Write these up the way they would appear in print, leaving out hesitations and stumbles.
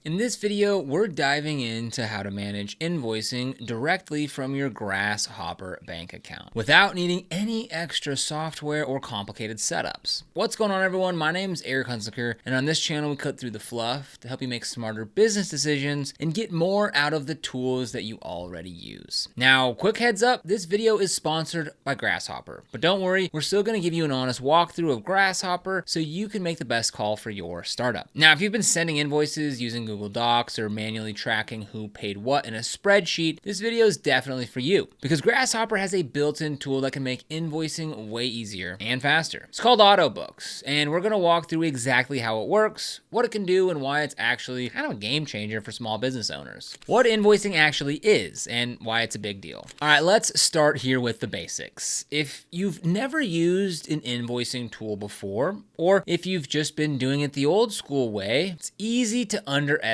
In this video, we're diving into how to manage invoicing directly from your Grasshopper Bank account without needing any extra software or complicated setups. What's going on, everyone? My name is Eric Hunsaker, and on this channel, we cut through the fluff to help you make smarter business decisions and get more out of the tools that you already use. Now, quick heads up, this video is sponsored by Grasshopper, but don't worry, we're still going to give you an honest walkthrough of Grasshopper so you can make the best call for your startup. Now, if you've been sending invoices using Google Docs or manually tracking who paid what in a spreadsheet, this video is definitely for you because Grasshopper has a built-in tool that can make invoicing way easier and faster. It's called Autobooks, and we're going to walk through exactly how it works, what it can do, and why it's actually kind of a game changer for small business owners. What invoicing actually is and why it's a big deal. All right, let's start here with the basics. If you've never used an invoicing tool before, or if you've just been doing it the old school way, it's easy to underestimate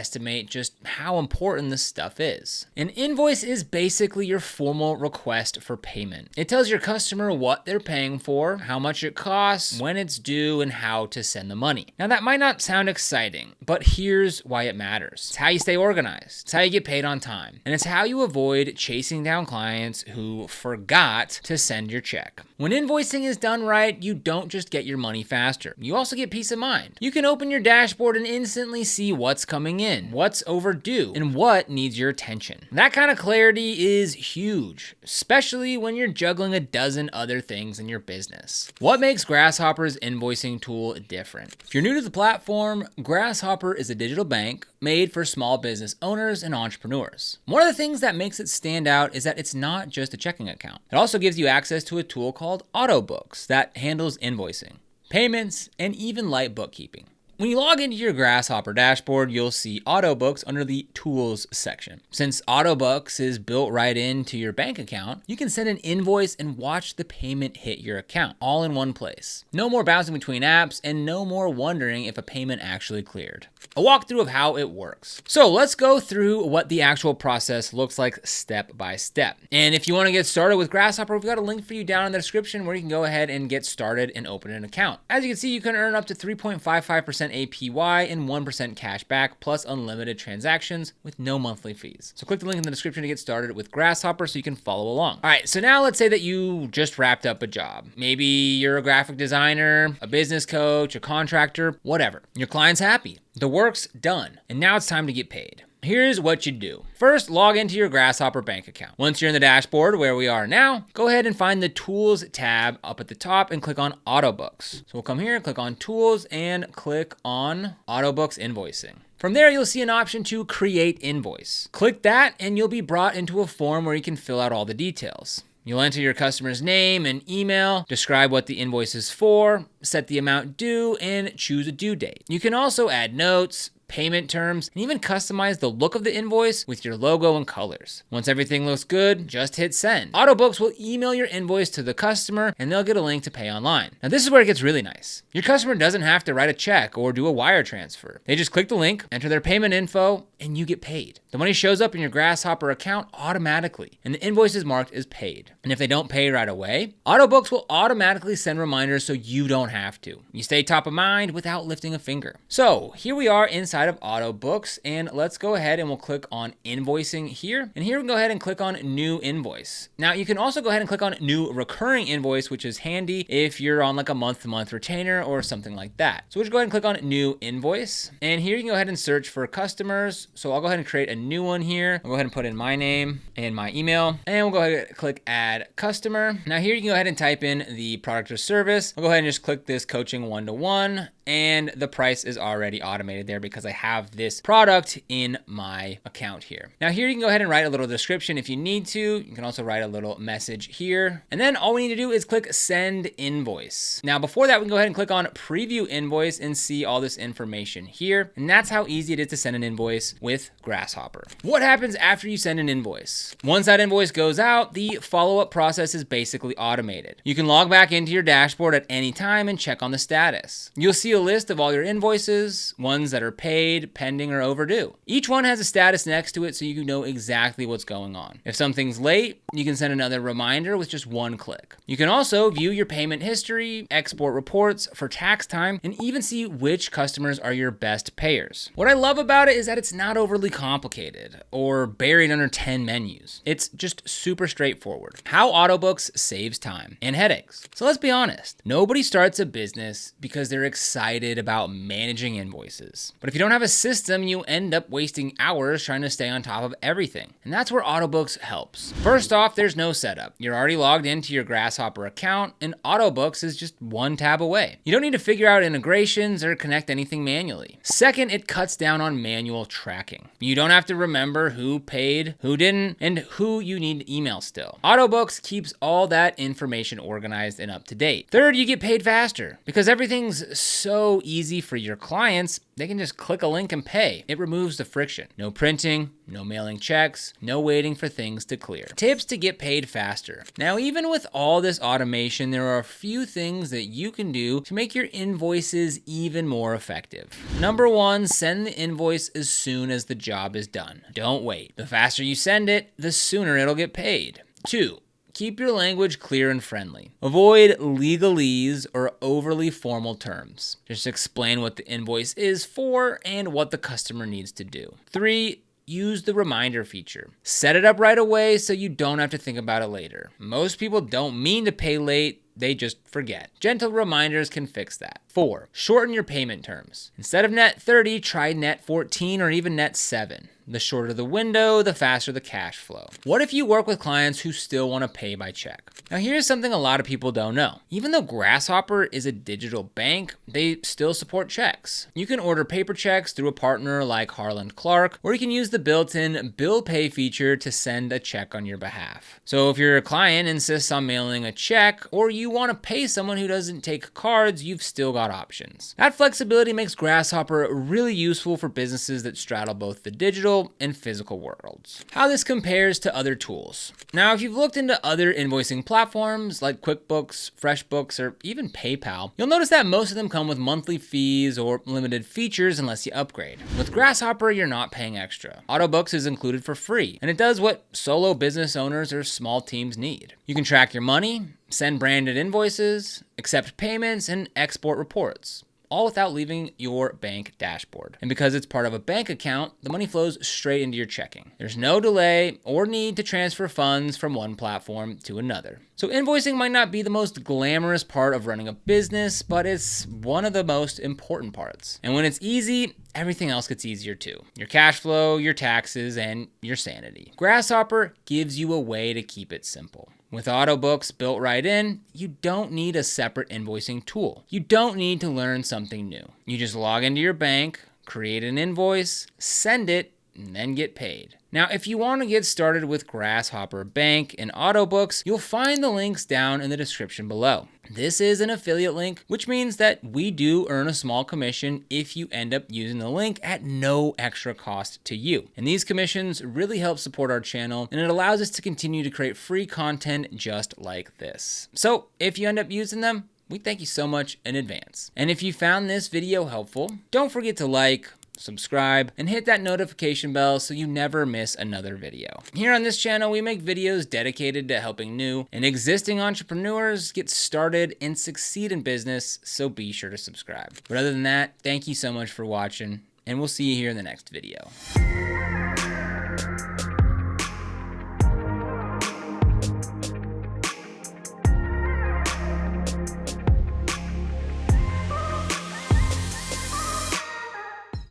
just how important this stuff is. An invoice is basically your formal request for payment. It tells your customer what they're paying for, how much it costs, when it's due, and how to send the money. Now, that might not sound exciting, but here's why it matters. It's how you stay organized. It's how you get paid on time. And it's how you avoid chasing down clients who forgot to send your check. When invoicing is done right, you don't just get your money faster. You also get peace of mind. You can open your dashboard and instantly see what's coming in, what's overdue, and what needs your attention. That kind of clarity is huge, especially when you're juggling a dozen other things in your business. What makes Grasshopper's invoicing tool different? If you're new to the platform, Grasshopper is a digital bank made for small business owners and entrepreneurs. One of the things that makes it stand out is that it's not just a checking account. It also gives you access to a tool called Autobooks that handles invoicing, payments, and even light bookkeeping. When you log into your Grasshopper dashboard, you'll see Autobooks under the Tools section. Since Autobooks is built right into your bank account, you can send an invoice and watch the payment hit your account, all in one place. No more bouncing between apps, and no more wondering if a payment actually cleared. A walkthrough of how it works. So let's go through what the actual process looks like step by step. And if you want to get started with Grasshopper, we've got a link for you down in the description where you can go ahead and get started and open an account. As you can see, you can earn up to 3.55% APY and 1% cash back, plus unlimited transactions with no monthly fees. So click the link in the description to get started with Grasshopper so you can follow along. All right, so now let's say that you just wrapped up a job. Maybe you're a graphic designer, a business coach, a contractor, whatever. Your client's happy. The work's done, and now it's time to get paid. Here's what you do. First, log into your Grasshopper bank account. Once you're in the dashboard where we are now, go ahead and find the Tools tab up at the top and click on Autobooks. So we'll come here, click on Tools, and click on Autobooks Invoicing. From there, you'll see an option to create invoice. Click that, and you'll be brought into a form where you can fill out all the details. You'll enter your customer's name and email, describe what the invoice is for, set the amount due, and choose a due date. You can also add notes, payment terms, and even customize the look of the invoice with your logo and colors. Once everything looks good, just hit send. Autobooks will email your invoice to the customer and they'll get a link to pay online. Now this is where it gets really nice. Your customer doesn't have to write a check or do a wire transfer. They just click the link, enter their payment info, and you get paid. The money shows up in your Grasshopper account automatically, and the invoice is marked as paid. And if they don't pay right away, Autobooks will automatically send reminders so you don't have to. You stay top of mind without lifting a finger. So here we are inside of Autobooks, and let's go ahead and we'll click on invoicing here. And here we can go ahead and click on new invoice. Now you can also go ahead and click on new recurring invoice, which is handy if you're on like a month-to-month retainer or something like that. So we'll just go ahead and click on new invoice. And here you can go ahead and search for customers. So I'll go ahead and create a new one here. I'll go ahead and put in my name and my email, and we'll go ahead and click add customer. Now here you can go ahead and type in the product or service. I'll go ahead and just click this coaching 1-to-1, and the price is already automated there because I have this product in my account here. Now here you can go ahead and write a little description if you need to. You can also write a little message here. And then all we need to do is click send invoice. Now before that, we can go ahead and click on preview invoice and see all this information here. And that's how easy it is to send an invoice with Grasshopper. What happens after you send an invoice? Once that invoice goes out, the follow-up process is basically automated. You can log back into your dashboard at any time and check on the status. You'll see a a list of all your invoices, ones that are paid, pending, or overdue. Each one has a status next to it so you know exactly what's going on. If something's late, you can send another reminder with just one click. You can also view your payment history, export reports for tax time, and even see which customers are your best payers. What I love about it is that it's not overly complicated or buried under 10 menus. It's just super straightforward. How Autobooks saves time and headaches. So let's be honest, nobody starts a business because they're excited about managing invoices. But if you don't have a system, you end up wasting hours trying to stay on top of everything. And that's where Autobooks helps. First off, there's no setup. You're already logged into your Grasshopper account, and Autobooks is just one tab away. You don't need to figure out integrations or connect anything manually. Second, it cuts down on manual tracking. You don't have to remember who paid, who didn't, and who you need to email still. Autobooks keeps all that information organized and up to date. Third, you get paid faster. Because everything's so easy for your clients, they can just click a link and pay. It removes the friction. No printing, no mailing checks, no waiting for things to clear. Tips to get paid faster. Now, even with all this automation, there are a few things that you can do to make your invoices even more effective. Number one, send the invoice as soon as the job is done. Don't wait. The faster you send it, the sooner it'll get paid. 2. Keep your language clear and friendly. Avoid legalese or overly formal terms. Just explain what the invoice is for and what the customer needs to do. 3. Use the reminder feature. Set it up right away so you don't have to think about it later. Most people don't mean to pay late, they just forget. Gentle reminders can fix that. 4. Shorten your payment terms. Instead of net 30, try net 14 or even net 7. The shorter the window, the faster the cash flow. What if you work with clients who still want to pay by check? Now here's something a lot of people don't know. Even though Grasshopper is a digital bank, they still support checks. You can order paper checks through a partner like Harland Clark, or you can use the built-in bill pay feature to send a check on your behalf. So if your client insists on mailing a check, or you want to pay someone who doesn't take cards, you've still got options. That flexibility makes Grasshopper really useful for businesses that straddle both the digital and physical worlds. How this compares to other tools. Now, if you've looked into other invoicing platforms like QuickBooks, FreshBooks, or even PayPal, you'll notice that most of them come with monthly fees or limited features unless you upgrade. With Grasshopper, you're not paying extra. Autobooks is included for free, and it does what solo business owners or small teams need. You can track your money, send branded invoices, accept payments, and export reports, all without leaving your bank dashboard. And because it's part of a bank account, the money flows straight into your checking. There's no delay or need to transfer funds from one platform to another. So invoicing might not be the most glamorous part of running a business, but it's one of the most important parts. And when it's easy, everything else gets easier too. Your cash flow, your taxes, and your sanity. Grasshopper gives you a way to keep it simple. With Autobooks built right in, you don't need a separate invoicing tool. You don't need to learn something new. You just log into your bank, create an invoice, send it, and then get paid. Now, if you want to get started with Grasshopper Bank and Autobooks, you'll find the links down in the description below. This is an affiliate link, which means that we do earn a small commission if you end up using the link at no extra cost to you. And these commissions really help support our channel, and it allows us to continue to create free content just like this. So if you end up using them, we thank you so much in advance. And if you found this video helpful, don't forget to like, subscribe, and hit that notification bell so you never miss another video. Here on this channel, we make videos dedicated to helping new and existing entrepreneurs get started and succeed in business, so be sure to subscribe. But other than that, thank you so much for watching, and we'll see you here in the next video.